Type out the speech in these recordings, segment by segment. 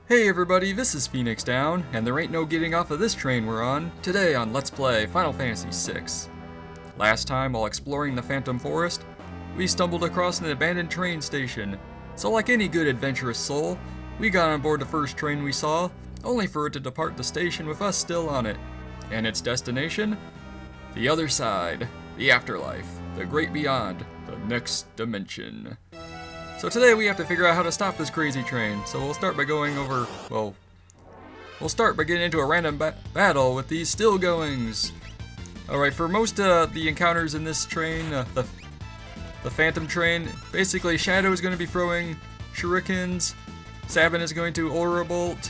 Hey everybody, this is Phoenix Down, and there ain't no getting off of this train we're on, today on Let's Play Final Fantasy VI. Last time, while exploring the Phantom Forest, we stumbled across an abandoned train station. So like any good adventurous soul, we got on board the first train we saw, only for it to depart the station with us still on it. And its destination? The other side, the afterlife, the great beyond, the next dimension. So today we have to figure out how to stop this crazy train. So we'll start by getting into a random battle with these still goings. Alright, for most of the encounters in this train, the Phantom train, basically Shadow is going to be throwing shurikens, Sabin is going to Aura Bolt,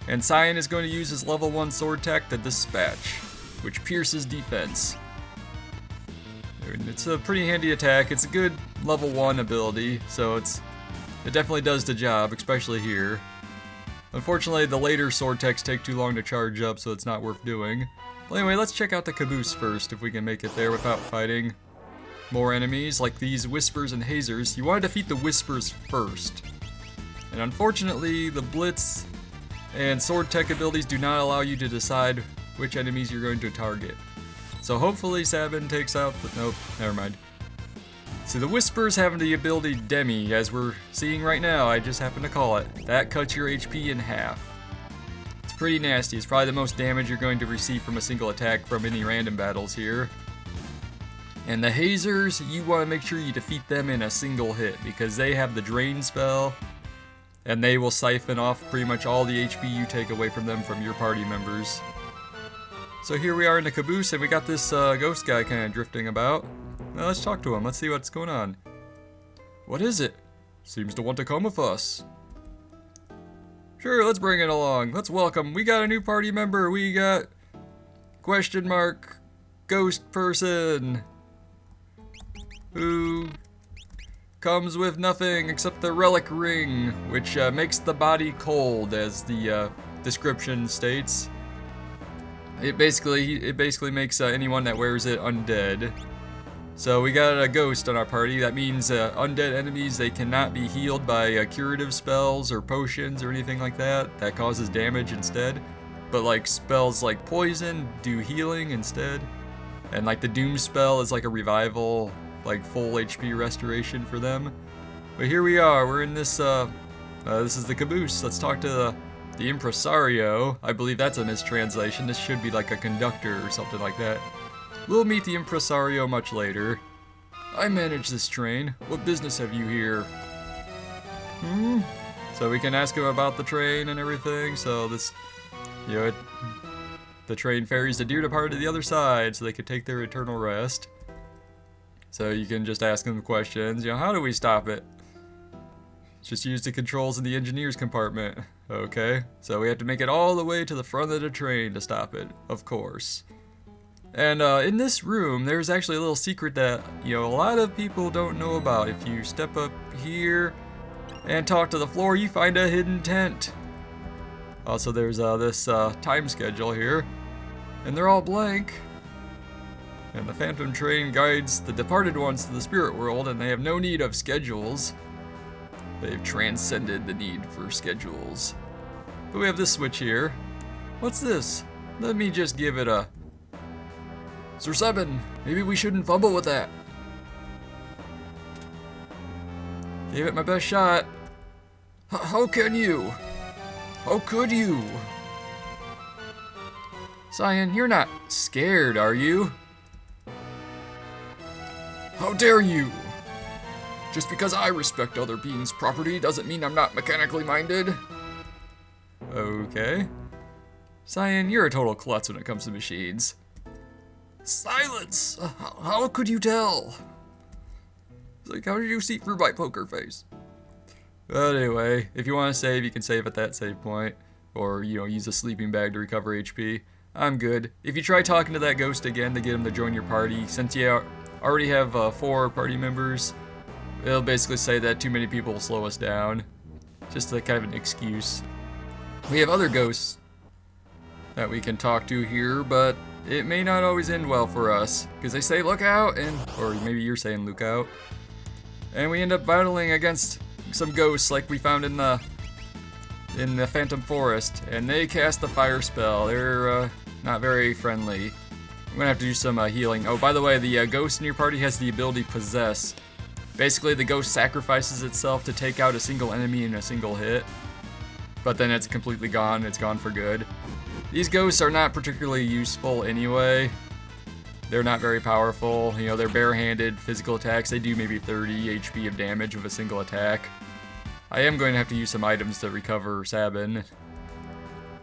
and Cyan is going to use his level 1 sword tech, the Dispatch, which pierces defense. It's a pretty handy attack. It's a good level 1 ability, so it definitely does the job, especially here. Unfortunately, the later sword techs take too long to charge up, so it's not worth doing. Well, anyway, let's check out the caboose first, if we can make it there without fighting more enemies, like these Whispers and Hazers. You want to defeat the Whispers first. And unfortunately, the Blitz and sword tech abilities do not allow you to decide which enemies you're going to target. So hopefully Sabin takes out the... Nope, never mind. So the Whispers have the ability Demi, as we're seeing right now. I just happen to call it. That cuts your HP in half. It's pretty nasty. It's probably the most damage you're going to receive from a single attack from any random battles here. And the Hazers, you want to make sure you defeat them in a single hit, because they have the Drain spell, and they will siphon off pretty much all the HP you take away from them from your party members. So here we are in the caboose, and we got this ghost guy kind of drifting about. Now let's talk to him. Let's see what's going on. What is it? Seems to want to come with us. Sure, let's bring it along. Let's welcome. We got a new party member. We got... question mark... ghost person. Who... comes with nothing except the relic ring, which makes the body cold, as the description states. It basically makes anyone that wears it undead. So we got a ghost on our party. That means undead enemies, they cannot be healed by curative spells or potions or anything like that. That causes damage instead. But like spells like poison do healing instead. And like the doom spell is like a revival, like full HP restoration for them. But here we are. We're in this. This is the caboose. Let's talk to the impresario. I believe that's a mistranslation. This should be like a conductor or something like that. We'll meet the impresario much later. I manage this train. What business have you here? So we can ask him about the train and everything. So this, the train ferries the dear departed to the other side so they could take their eternal rest. So you can just ask them questions. How do we stop it? Just use the controls in the engineer's compartment. Okay, so we have to make it all the way to the front of the train to stop it, of course. And in this room, there's actually a little secret that, a lot of people don't know about. If you step up here and talk to the floor, you find a hidden tent. Also, there's this time schedule here, and they're all blank. And the Phantom train guides the departed ones to the spirit world, and they have no need of schedules. They've transcended the need for schedules. But we have this switch here. What's this? Let me just give it a... Sir Sabin, maybe we shouldn't fumble with that. Gave it my best shot. How can you? How could you? Cyan, you're not scared, are you? How dare you? Just because I respect other beings' property doesn't mean I'm not mechanically minded. Okay. Cyan, you're a total klutz when it comes to machines. Silence! How could you tell? It's like, how did you see through my poker face? But anyway, if you want to save, you can save at that save point. Or, use a sleeping bag to recover HP. I'm good. If you try talking to that ghost again to get him to join your party, since you already have 4 party members, it'll basically say that too many people will slow us down. Just kind of an excuse. We have other ghosts that we can talk to here, but it may not always end well for us. Because they say look out, or maybe you're saying look out. And we end up battling against some ghosts like we found in the in the Phantom Forest, and they cast the fire spell. They're not very friendly. I'm gonna have to do some healing. Oh, by the way, the ghost in your party has the ability Possess. Basically, the ghost sacrifices itself to take out a single enemy in a single hit, but then it's completely gone. It's gone for good. These ghosts are not particularly useful anyway. They're not very powerful. You know, they're barehanded physical attacks. They do maybe 30 HP of damage with a single attack. I am going to have to use some items to recover Sabin.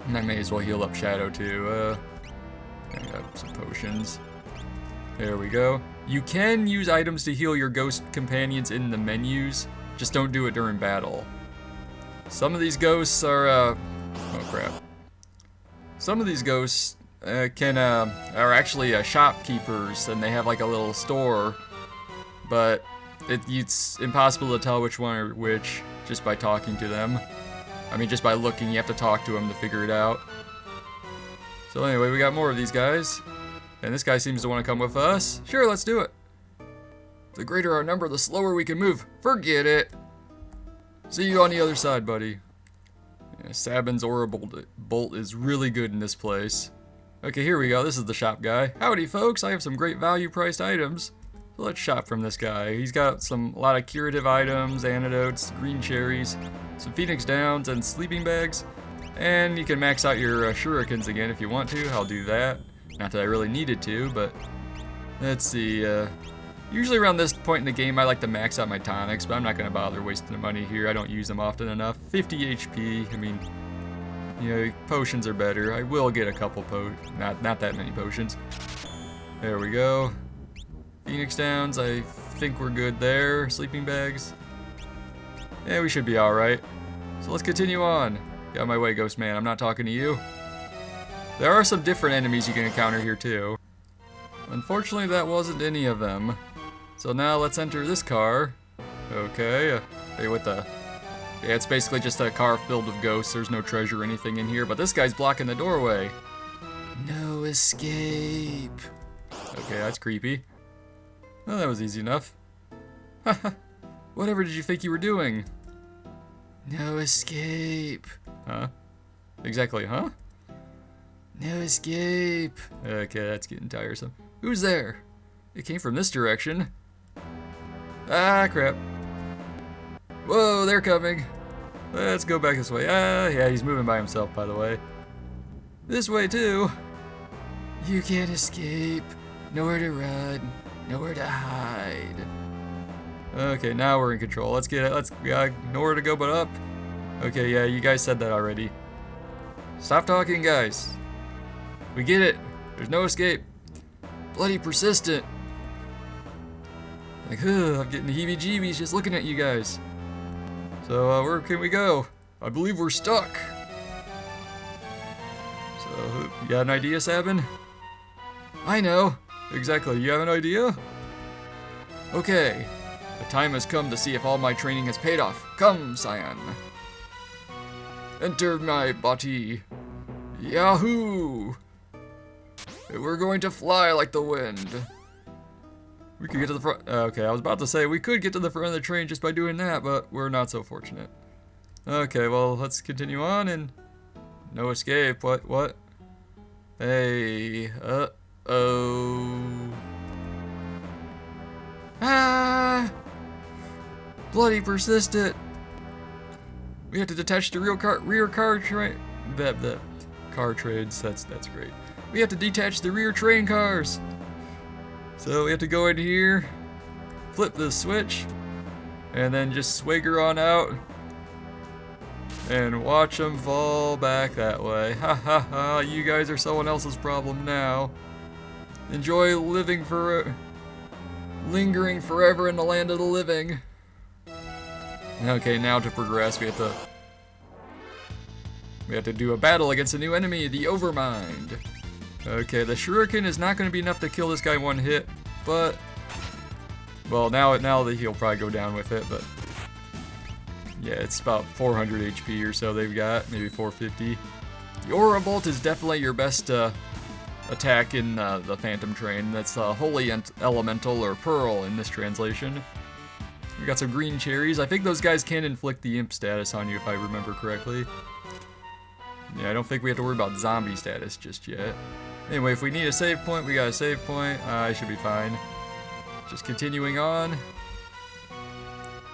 And I may as well heal up Shadow too. I got some potions. There we go. You can use items to heal your ghost companions in the menus. Just don't do it during battle. Some of these ghosts are, oh crap. Some of these ghosts are actually shopkeepers, and they have like a little store, but it's impossible to tell which one are which just by talking to them. I mean, just by looking, you have to talk to them to figure it out. So anyway, we got more of these guys, and this guy seems to want to come with us. Sure, let's do it. The greater our number, the slower we can move. Forget it. See you on the other side, buddy. Yeah, Sabin's Aura Bolt is really good in this place. Okay, here we go. This is the shop guy. Howdy, folks. I have some great value-priced items. So let's shop from this guy. He's got a lot of curative items, antidotes, green cherries, some Phoenix Downs, and sleeping bags. And you can max out your shurikens again if you want to. I'll do that. Not that I really needed to, but let's see. Usually around this point in the game, I like to max out my tonics, but I'm not going to bother wasting the money here. I don't use them often enough. 50 HP. I mean, you know, potions are better. I will get a couple not that many potions. There we go. Phoenix Downs, I think we're good there. Sleeping bags. Yeah, we should be alright. So let's continue on. Get out of my way, Ghost Man. I'm not talking to you. There are some different enemies you can encounter here, too. Unfortunately, that wasn't any of them. So now let's enter this car. Okay. Hey, what the... Yeah, it's basically just a car filled with ghosts. There's no treasure or anything in here, but this guy's blocking the doorway. No escape. Okay, that's creepy. Well, that was easy enough. Haha. Whatever did you think you were doing? No escape. Huh? Exactly, huh? No escape. Okay, that's getting tiresome. Who's there? It came from this direction. Ah, crap. Whoa, they're coming. Let's go back this way. Ah, yeah, he's moving by himself, by the way. This way, too. You can't escape. Nowhere to run. Nowhere to hide. Okay, now we're in control. Let's nowhere to go but up. Okay, yeah, you guys said that already. Stop talking, guys. We get it. There's no escape. Bloody persistent. Like, I'm getting the heebie-jeebies just looking at you guys. So, where can we go? I believe we're stuck. So, you got an idea, Sabin? I know. Exactly. You have an idea? Okay. The time has come to see if all my training has paid off. Come, Cyan. Enter my body. Yahoo! We're going to fly like the wind. We could get to the front. Okay, I was about to say we could get to the front of the train just by doing that, but we're not so fortunate. Okay, well, let's continue on and no escape. What? Hey, uh-oh. Ah! Bloody persistent. We have to detach the rear car train. The car trades. That's great. We have to detach the rear train cars. So we have to go in here, flip the switch, and then just swagger on out and watch them fall back that way. Ha ha ha, you guys are someone else's problem now. Enjoy lingering forever in the land of the living. Okay, now to progress, we have to do a battle against a new enemy, the Overmind. Okay, the shuriken is not going to be enough to kill this guy one hit, but... Well, now he'll probably go down with it, but... Yeah, it's about 400 HP or so they've got, maybe 450. The Aura Bolt is definitely your best attack in the Phantom Train. That's Holy Elemental, or Pearl in this translation. We got some green cherries. I think those guys can inflict the imp status on you if I remember correctly. Yeah, I don't think we have to worry about zombie status just yet. Anyway, if we need a save point, we got a save point. I should be fine. Just continuing on.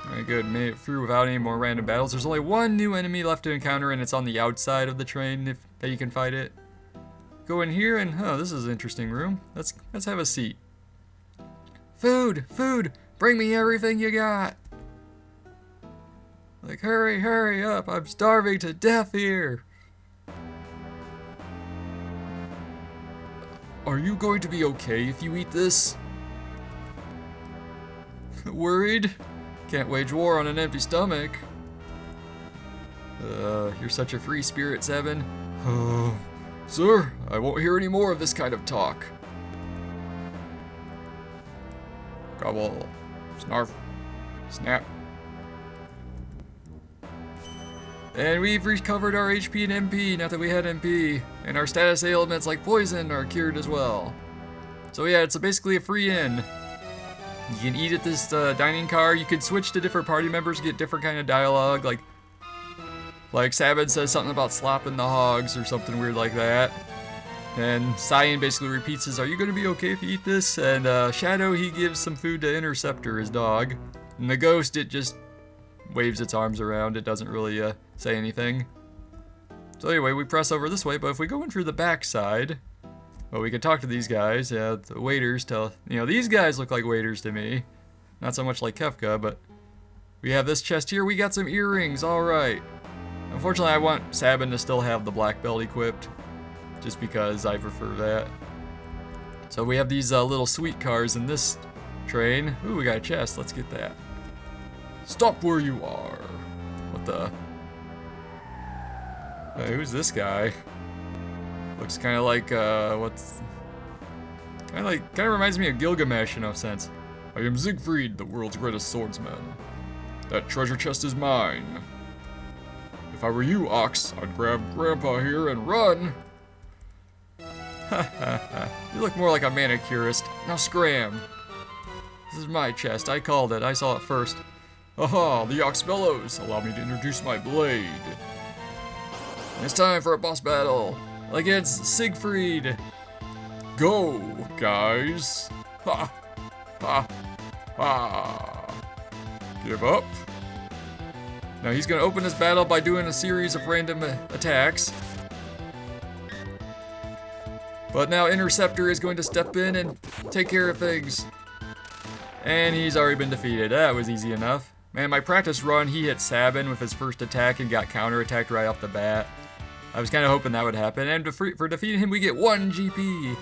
Alright, good. Made it through without any more random battles. There's only one new enemy left to encounter, and it's on the outside of the train that you can fight it. Go in here and, this is an interesting room. Let's have a seat. Food! Food! Bring me everything you got! Like, hurry up! I'm starving to death here! Are you going to be okay if you eat this? Worried? Can't wage war on an empty stomach. You're such a free spirit, Sabin. Sir, I won't hear any more of this kind of talk. Gobble. Snarf. Snap. And we've recovered our HP and MP, not that we had MP. And our status ailments like poison are cured as well. So yeah, it's basically a free inn. You can eat at this dining car. You can switch to different party members, get different kind of dialogue. Like Sabin says something about slopping the hogs or something weird like that. And Cyan basically repeats his, "Are you going to be okay if you eat this?" And Shadow, he gives some food to Interceptor, his dog. And the ghost, it just waves its arms around. It doesn't really say anything. So anyway, we press over this way, but if we go in through the back side, well, we can talk to these guys. Yeah, the waiters these guys look like waiters to me. Not so much like Kefka, but we have this chest here. We got some earrings, alright. Unfortunately, I want Sabin to still have the black belt equipped, just because I prefer that. So we have these little sweet cars in this train. Ooh, we got a chest. Let's get that. Stop where you are. What the? Hey, who's this guy? Looks kind of like kind of reminds me of Gilgamesh in a sense. I am Siegfried, the world's greatest swordsman. That treasure chest is mine. If I were you, Ox, I'd grab Grandpa here and run. You look more like a manicurist. Now scram. This is my chest. I called it. I saw it first. Aha, the Ox bellows. Allow me to introduce my blade. It's time for a boss battle against Siegfried. Go, guys. Ha, ha, ha. Give up. Now he's going to open his battle by doing a series of random attacks. But now Interceptor is going to step in and take care of things. And he's already been defeated. That was easy enough. Man, my practice run, he hit Sabin with his first attack and got counterattacked right off the bat. I was kind of hoping that would happen. And for defeating him, we get 1 GP.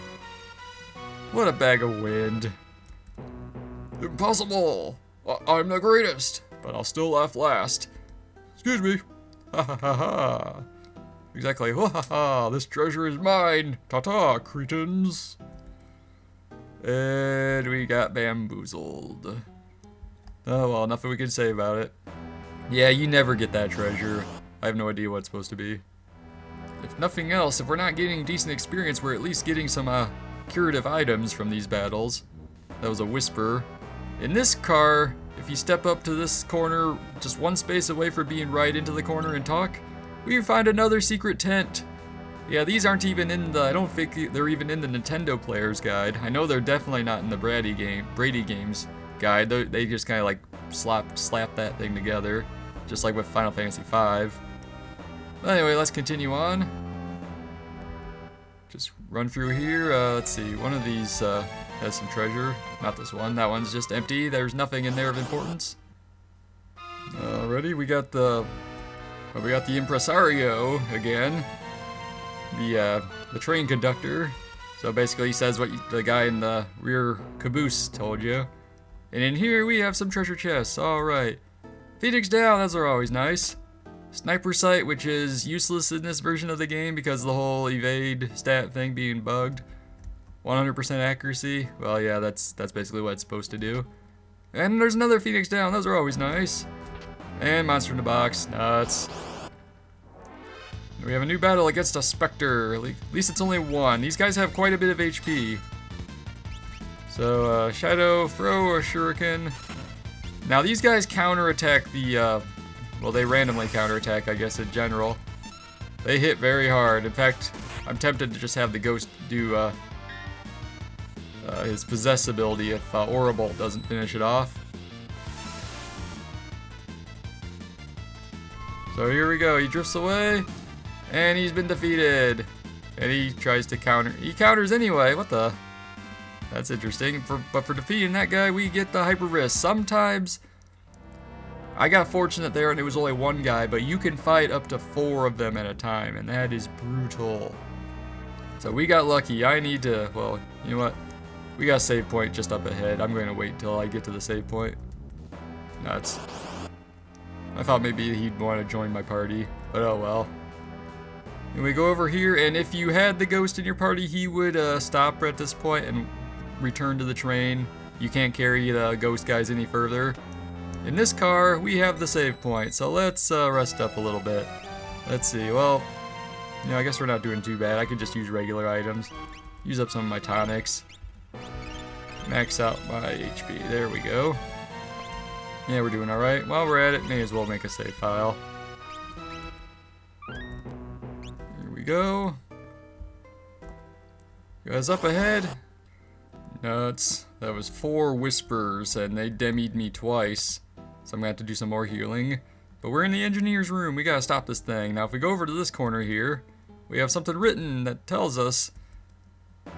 What a bag of wind. Impossible. I'm the greatest, but I'll still laugh last. Excuse me. Ha ha ha ha. Exactly. Ha ha ha. This treasure is mine. Ta-ta, cretins. And we got bamboozled. Oh well, nothing we can say about it. Yeah, you never get that treasure. I have no idea what it's supposed to be. If nothing else, if we're not getting decent experience, we're at least getting some curative items from these battles. That was a whisper. In this car, if you step up to this corner, just one space away from being right into the corner and talk, we find another secret tent. Yeah, these aren't even in the, I don't think they're even in the Nintendo Player's Guide. I know they're definitely not in the Brady Games Guide. They just kind of like slap that thing together, just like with Final Fantasy V. But anyway, let's continue on. Just run through here. Let's see, one of these has some treasure. Not this one. That one's just empty. There's nothing in there of importance. Alrighty, we got the impresario again. The train conductor. So basically he says what the guy in the rear caboose told you. And in here we have some treasure chests. Alright. Phoenix down, those are always nice. Sniper sight, which is useless in this version of the game because of the whole evade stat thing being bugged. 100% accuracy. Well, yeah, that's basically what it's supposed to do. And there's another Phoenix down. Those are always nice. And monster in the box. Nuts. We have a new battle against a Spectre. At least it's only one. These guys have quite a bit of HP. So, Shadow, throw a shuriken. Now, these guys counterattack the, well, they randomly counterattack, I guess, in general. They hit very hard. In fact, I'm tempted to just have the ghost do his possess ability if Bolt doesn't finish it off. So here we go. He drifts away, and he's been defeated. And he tries to counter. He counters anyway. What the? That's interesting. But for defeating that guy, we get the hyper wrist. Sometimes I got fortunate there, and it was only one guy, but you can fight up to 4 of them at a time, and that is brutal. So we got lucky. I need to. Well, you know what? We got a save point just up ahead. I'm going to wait until I get to the save point. Nuts. I thought maybe he'd want to join my party, but oh well. And we go over here, and if you had the ghost in your party, he would stop at this point and return to the train. You can't carry the ghost guys any further. In this car, we have the save point, so let's rest up a little bit. Let's see, well, I guess we're not doing too bad. I could just use regular items. Use up some of my tonics. Max out my HP. There we go. Yeah, we're doing alright. While we're at it, may as well make a save file. Here we go. Guys up ahead. Nuts. That was 4 whispers, and they demied me twice. So I'm gonna have to do some more healing. But we're in the engineer's room. We gotta stop this thing. Now, if we go over to this corner here, we have something written that tells us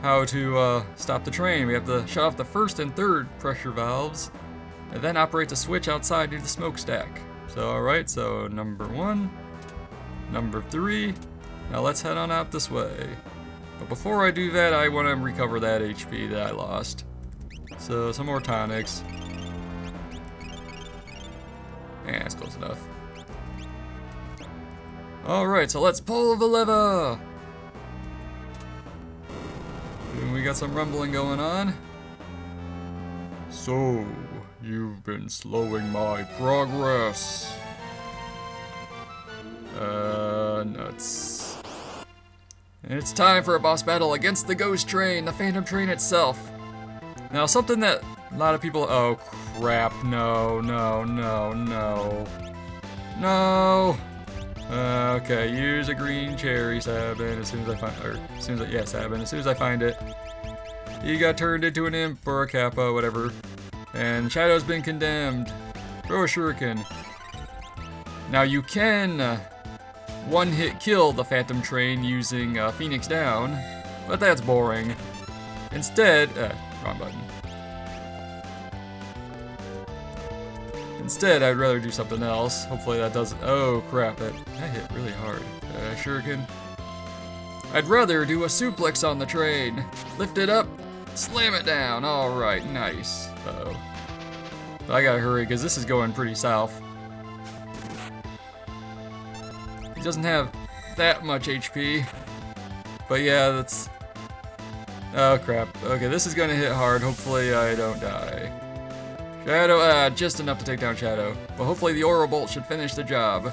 how to stop the train. We have to shut off the 1st and 3rd pressure valves, and then operate the switch outside near the smokestack. So, alright, so number 1, number 3. Now let's head on out this way. But before I do that, I want to recover that HP that I lost. So, some more tonics. Yeah, that's close enough. Alright, so let's pull the lever! And we got some rumbling going on. So, you've been slowing my progress. Nuts. And it's time for a boss battle against the ghost train, the phantom train itself. Now, something that a lot of people... Oh, crap. No, no, no, no. No! Okay, use a green cherry, Sabin, as soon as I find... Or, as soon as I... Yeah, Sabin, as soon as I find it. He got turned into an imp or a kappa, whatever. And Shadow's been condemned. Throw a shuriken. Now you can one-hit kill the Phantom Train using Phoenix Down, but that's boring. Instead, wrong button. Instead, I'd rather do something else. Hopefully that doesn't. Oh crap! That hit really hard. Shuriken. I'd rather do a suplex on the train. Lift it up, slam it down. All right, nice. Uh-oh. But I gotta hurry because this is going pretty south. He doesn't have that much HP. But yeah, that's... Oh crap. Okay, this is gonna hit hard. Hopefully I don't die. Shadow, just enough to take down Shadow. But hopefully the Aura Bolt should finish the job.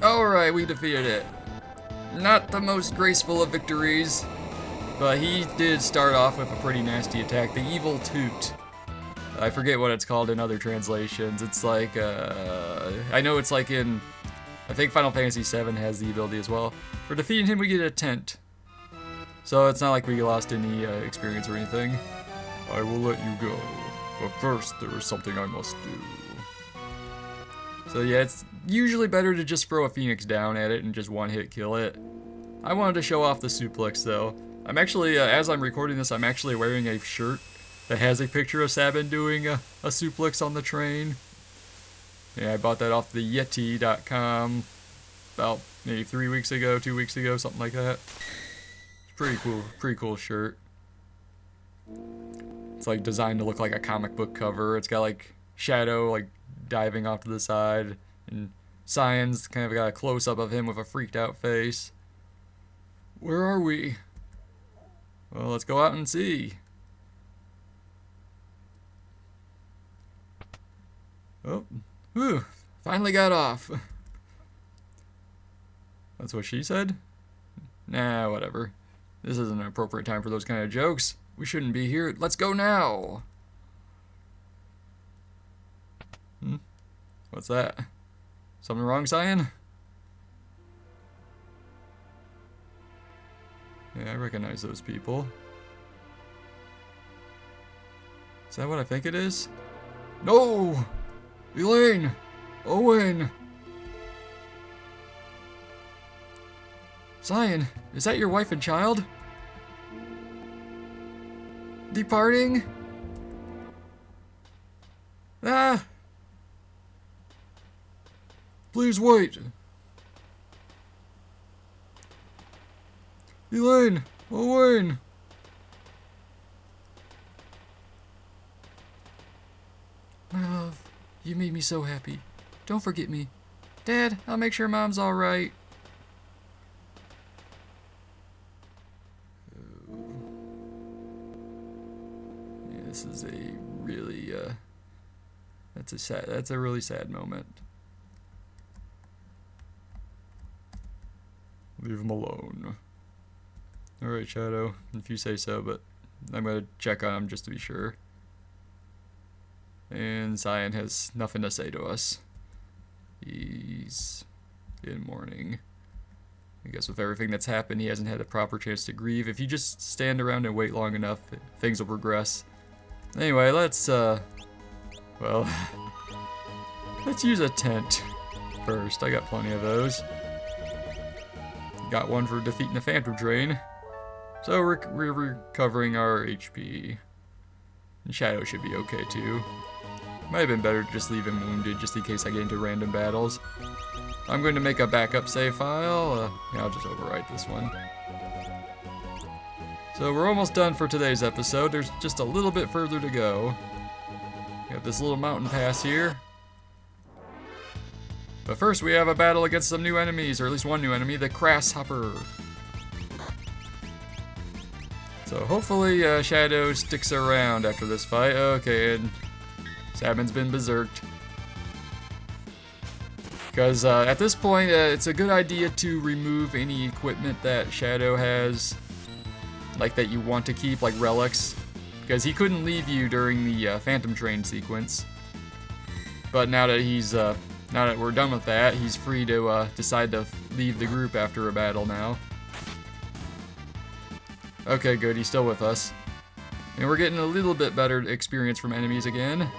Alright, we defeated it. Not the most graceful of victories, but he did start off with a pretty nasty attack. The Evil Toot. I forget what it's called in other translations. It's like, I know it's like in, I think Final Fantasy VII has the ability as well. For defeating him, we get a tent. So it's not like we lost any experience or anything. I will let you go, but first there is something I must do. So yeah, it's usually better to just throw a Phoenix down at it and just one-hit kill it. I wanted to show off the suplex though. I'm actually, as I'm recording this, I'm actually wearing a shirt that has a picture of Sabin doing a suplex on the train. Yeah, I bought that off the Yeti.com about maybe 3 weeks ago, 2 weeks ago, something like that. It's pretty cool shirt. It's like designed to look like a comic book cover. It's got like Shadow like diving off to the side, and Cyan's kind of got a close-up of him with a freaked out face. Where are we? Well, let's go out and see. Oh, whew, finally got off. That's what she said? Nah, whatever. This isn't an appropriate time for those kind of jokes. We shouldn't be here. Let's go now. What's that? Something wrong, Cyan? Yeah, I recognize those people. Is that what I think it is? No! Elaine! Owen! Cyan, is that your wife and child? Departing? Ah! Please wait. Elaine! Owen! My love, you made me so happy. Don't forget me. Dad, I'll make sure Mom's alright. Yeah, this is a really, that's a really sad moment. Leave him alone. Alright, Shadow, if you say so, but I'm gonna check on him just to be sure. And Cyan has nothing to say to us. He's in mourning. I guess with everything that's happened, he hasn't had a proper chance to grieve. If you just stand around and wait long enough, things will progress. Anyway, let's, well, let's use a tent first. I got plenty of those. Got one for defeating the Phantom Train. So we're recovering our HP. And Shadow should be okay too. Might have been better to just leave him wounded just in case I get into random battles. I'm going to make a backup save file. Yeah, I'll just overwrite this one. So we're almost done for today's episode. There's just a little bit further to go. We have this little mountain pass here. But first we have a battle against some new enemies, or at least one new enemy, the Grasshopper. So hopefully Shadow sticks around after this fight. Okay, and Sabin's been berserked. Because at this point, it's a good idea to remove any equipment that Shadow has, like that you want to keep, like relics. Because he couldn't leave you during the Phantom Train sequence. But now that now that we're done with that, he's free to decide to leave the group after a battle now. Okay, good, he's still with us. And we're getting a little bit better experience from enemies again.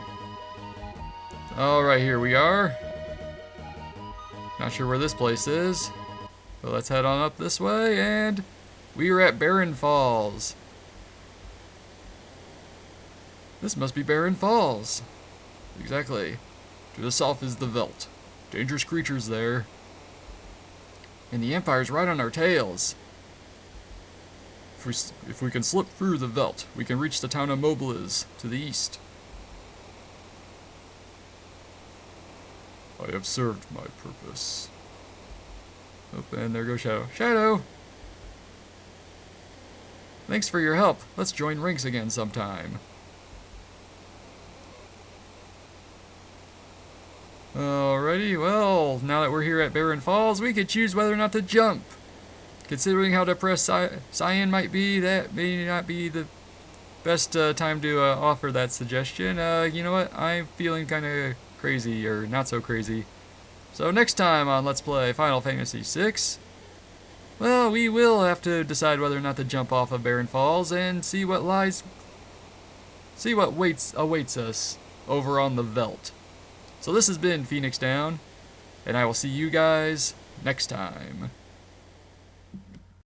Alright, here we are. Not sure where this place is, but let's head on up this way, and we are at Barren Falls. This must be Barren Falls. Exactly. To the south is the Veldt. Dangerous creatures there. And the Empire's right on our tails. If we can slip through the Veldt, we can reach the town of Mobliz to the east. I have served my purpose. Oh, and there goes Shadow. Shadow! Thanks for your help. Let's join ranks again sometime. Alrighty, well, now that we're here at Barren Falls, we could choose whether or not to jump. Considering how depressed Cyan might be, that may not be the best time to offer that suggestion. You know what? I'm feeling kind of crazy, or not so crazy. So next time on Let's Play Final Fantasy VI, well, we will have to decide whether or not to jump off of Barren Falls and see what awaits us over on the Veldt. So this has been Phoenix Down, and I will see you guys next time.